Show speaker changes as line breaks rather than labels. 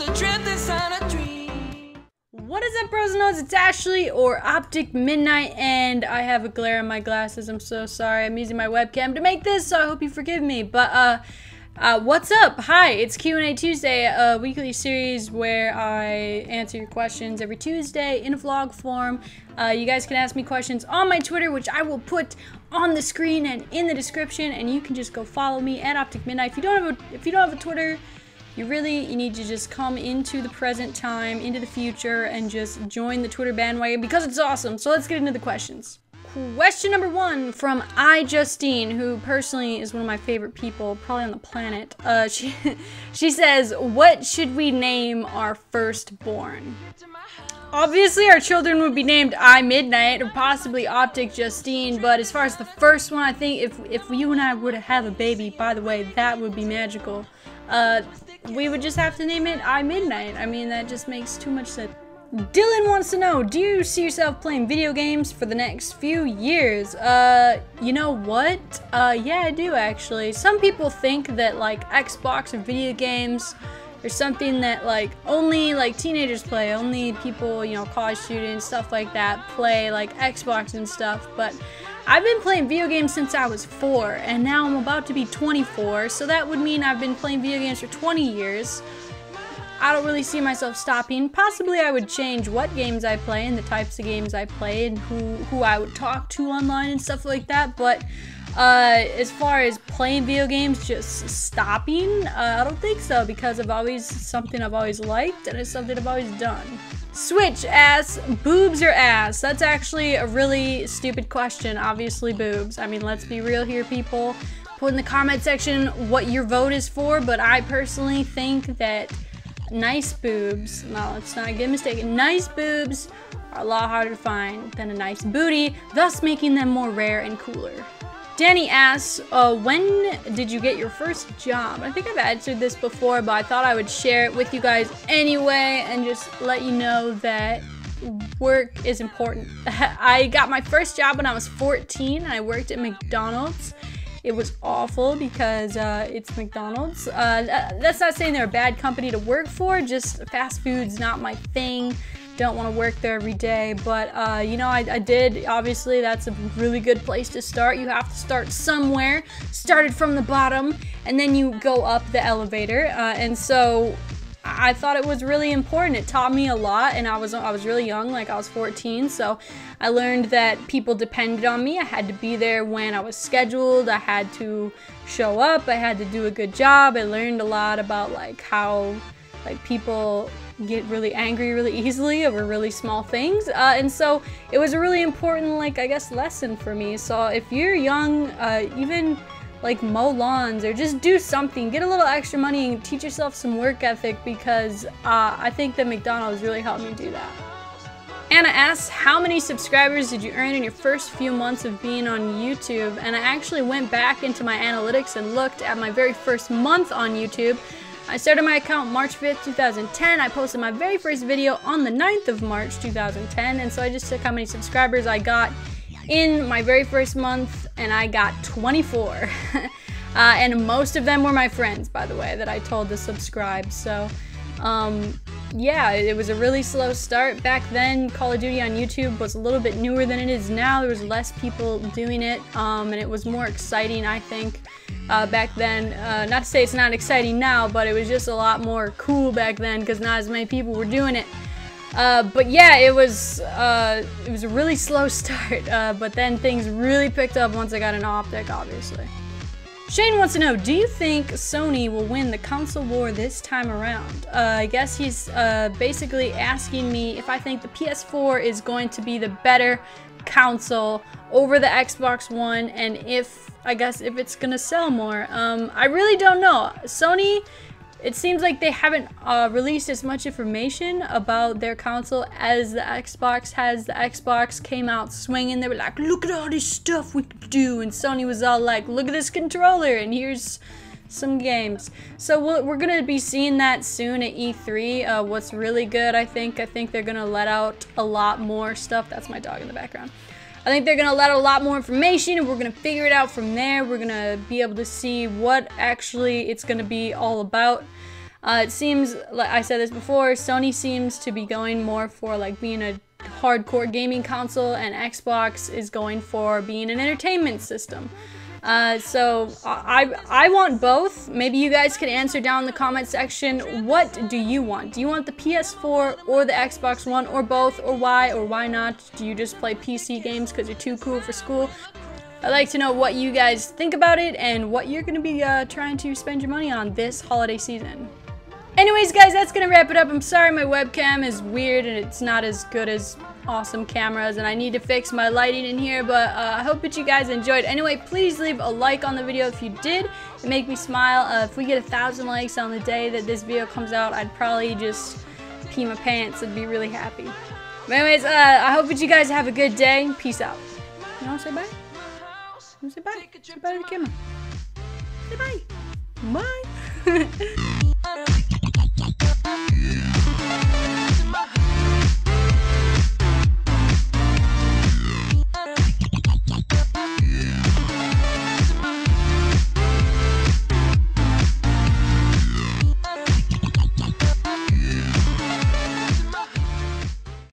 the truth inside a dream.
What is up, bros and nodes? It's Ashley, or Optic Midnight, and I have a glare in my glasses. I'm so sorry. I'm using my webcam to make this, so I hope you forgive me. But what's up? Hi, it's Q&A Tuesday, a weekly series where I answer your questions every Tuesday in a vlog form. You guys can ask me questions on my Twitter, which I will put on the screen and in the description, and you can just go follow me at Optic Midnight. If you don't have a Twitter, you need to just come into the present time, into the future, and just join the Twitter bandwagon because it's awesome. So let's get into the questions. Question number 1 from iJustine, who personally is one of my favorite people, probably on the planet. She says, what should we name our firstborn? Obviously, our children would be named MiDNiTE or possibly Optic Justine, but as far as the first one, I think if you and I were to have a baby, by the way, that would be magical. We would just have to name it MiDNiTE. I mean, that just makes too much sense. Dylan wants to know, do you see yourself playing video games for the next few years? You know what? Yeah, I do actually. Some people think that like Xbox or video games are something that like only like teenagers play, only people, you know, college students, stuff like that play like Xbox and stuff, but I've been playing video games since I was 4, and now I'm about to be 24, so that would mean I've been playing video games for 20 years. I don't really see myself stopping. Possibly I would change what games I play and the types of games I play and who I would talk to online and stuff like that, but as far as playing video games, just stopping, I don't think so, because something I've always liked, and it's something I've always done. Switch asks, boobs or ass? That's actually a really stupid question. Obviously boobs. I mean, let's be real here, people. Put in the comment section what your vote is for, but I personally think that nice boobs, no, let's not get mistaken, nice boobs are a lot harder to find than a nice booty, thus making them more rare and cooler. Danny asks, when did you get your first job? I think I've answered this before, but I thought I would share it with you guys anyway and just let you know that work is important. I got my first job when I was 14 and I worked at McDonald's. It was awful because it's McDonald's. That's not saying they're a bad company to work for, just fast food's not my thing. Don't want to work there every day, but you know, I did. Obviously, that's a really good place to start. You have to start somewhere. Started from the bottom, and then you go up the elevator. And so I thought it was really important. It taught me a lot, and I was really young, like I was 14, so I learned that people depended on me. I had to be there when I was scheduled. I had to show up. I had to do a good job. I learned a lot about like how like people get really angry really easily over really small things, and so it was a really important, like, I guess, lesson for me. So if you're young, even like mow lawns or just do something, get a little extra money and teach yourself some work ethic, because I think that McDonald's really helped me do that. Anna asks, how many subscribers did you earn in your first few months of being on YouTube? And I actually went back into my analytics and looked at my very first month on YouTube. I started my account March 5th, 2010. I posted my very first video on the 9th of March, 2010. And so I just took how many subscribers I got in my very first month, and I got 24. And most of them were my friends, by the way, that I told to subscribe. So, yeah, it was a really slow start. Back then, Call of Duty on YouTube was a little bit newer than it is now. There was less people doing it, and it was more exciting, I think. Back then, not to say it's not exciting now, but it was just a lot more cool back then because not as many people were doing it. But yeah, it was a really slow start, but then things really picked up once I got an Optic, obviously. Shane wants to know, do you think Sony will win the console war this time around? I guess he's basically asking me if I think the PS4 is going to be the better console over the Xbox One, and if it's gonna sell more. I really don't know. Sony, it seems like they haven't released as much information about their console as the Xbox has. The Xbox came out swinging. They were like, look at all this stuff we can do, and Sony was all like, look at this controller, and here's some games. So we're gonna be seeing that soon at E3. What's really good, I think they're gonna let out a lot more stuff. That's my dog in the background. I think they're gonna let out a lot more information, and we're gonna figure it out from there. We're gonna be able to see what actually it's gonna be all about. It seems, like I said this before, Sony seems to be going more for like being a hardcore gaming console, and Xbox is going for being an entertainment system. So I want both. Maybe you guys could answer down in the comment section. What do you want? Do you want the PS4 or the Xbox One, or both, or why or why not? Do you just play PC games because you're too cool for school? I'd like to know what you guys think about it and what you're going to be trying to spend your money on this holiday season. Anyways, guys, that's going to wrap it up. I'm sorry my webcam is weird and it's not as good as awesome cameras, and I need to fix my lighting in here, but I hope that you guys enjoyed. Anyway, please leave a like on the video if you did. It make me smile. If we get 1,000 likes on the day that this video comes out, I'd probably just pee my pants and be really happy. But anyways, I hope that you guys have a good day. Peace out. You want to say bye? You want to say bye? Say bye to the camera. Say bye. Bye.